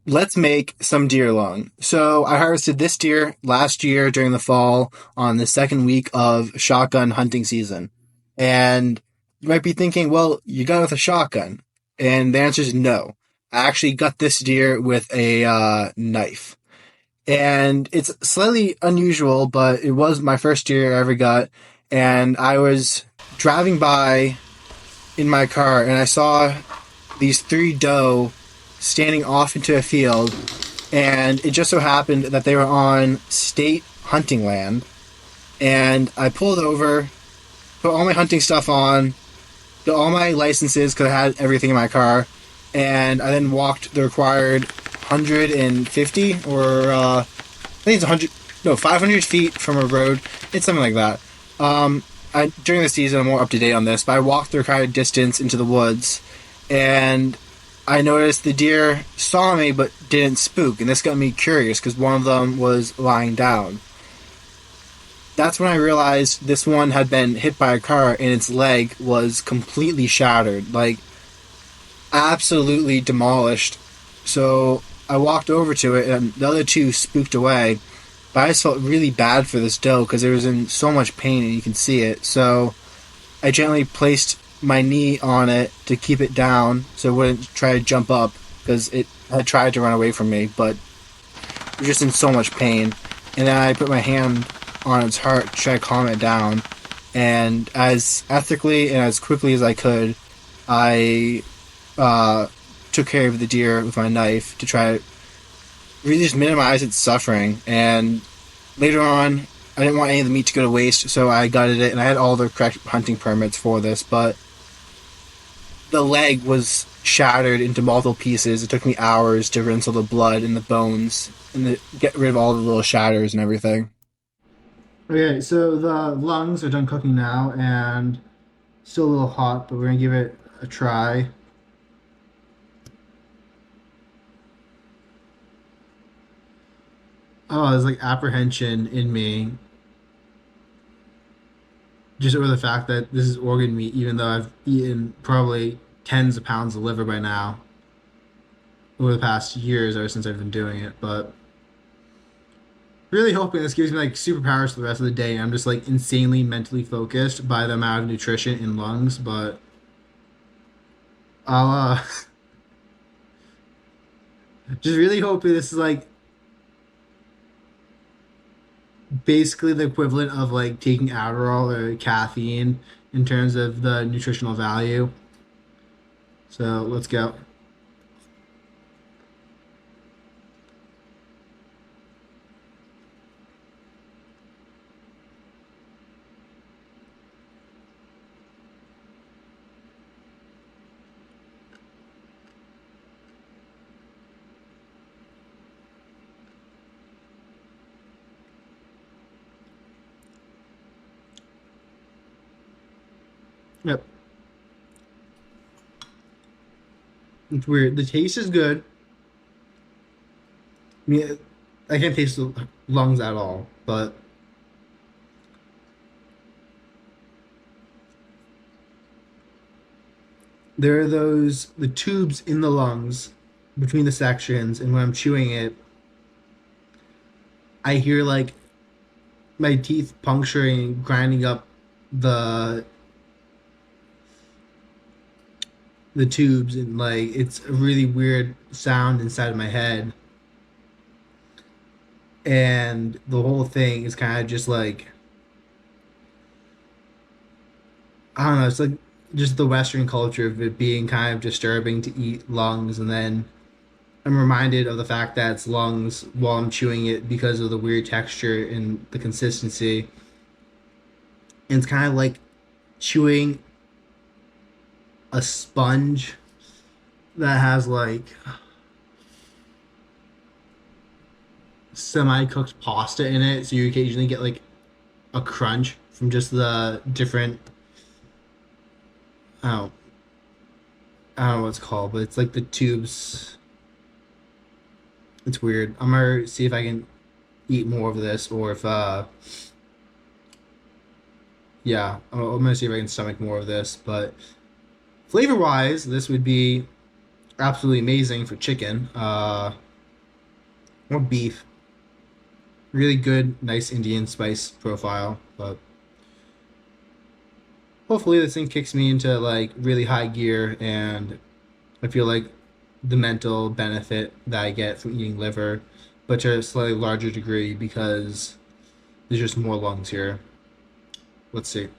let's make some deer lung. So I harvested this deer last year during the fall on the second week of shotgun hunting season. And you might be thinking, well, you got it with a shotgun. And the answer is no. I actually got this deer with a knife. And it's slightly unusual, but it was my first deer I ever got. And I was driving by in my car and I saw these three doe standing off into a field, and it just so happened that they were on state hunting land. And I pulled over, put all my hunting stuff on, got all my licenses because I had everything in my car, and I then walked the required 150 or I think it's 100, no, 500 feet from a road. It's something like that. During the season, I'm more up to date on this, but I walked the required distance into the woods, and I noticed the deer saw me but didn't spook, and this got me curious because one of them was lying down. That's when I realized this one had been hit by a car and its leg was completely shattered, like absolutely demolished. So I walked over to it, and the other two spooked away. But I just felt really bad for this doe because it was in so much pain and you can see it. So I gently placed my knee on it to keep it down so it wouldn't try to jump up because it had tried to run away from me, but it was just in so much pain. And then I put my hand on its heart to try to calm it down. And as ethically and as quickly as I could, I took care of the deer with my knife to try to really just minimize its suffering. And later on, I didn't want any of the meat to go to waste, so I gutted it, and I had all the correct hunting permits for this, but the leg was shattered into multiple pieces. It took me hours to rinse all the blood and the bones and get rid of all the little shatters and everything. Okay, so the lungs are done cooking now and still a little hot, but we're gonna give it a try. Oh, there's like apprehension in me just over the fact that this is organ meat, even though I've eaten probably tens of pounds of liver by now over the past years, ever since I've been doing it. But really hoping this gives me like superpowers for the rest of the day. I'm just like insanely mentally focused by the amount of nutrition in lungs, but I'll just really hoping this is like basically the equivalent of like taking Adderall or caffeine in terms of the nutritional value. So let's go. Yep. It's weird. The taste is good. I mean, I can't taste the lungs at all, but there are the tubes in the lungs between the sections, and when I'm chewing it, I hear like my teeth puncturing, grinding up the the tubes, and like it's a really weird sound inside of my head. And the whole thing is kind of just like, I don't know, it's like just the Western culture of it being kind of disturbing to eat lungs, and then I'm reminded of the fact that it's lungs while I'm chewing it because of the weird texture and the consistency. And it's kind of like chewing a sponge that has like semi cooked pasta in it, so you occasionally get like a crunch from just the different. Oh, I don't know what it's called, but it's like the tubes. It's weird. I'm gonna see if I can eat more of this, or if yeah, I'm gonna see if I can stomach more of this. But flavor wise, this would be absolutely amazing for chicken. More beef. Really good, nice Indian spice profile. But hopefully this thing kicks me into like really high gear, and I feel like the mental benefit that I get from eating liver, but to a slightly larger degree because there's just more lungs here. Let's see.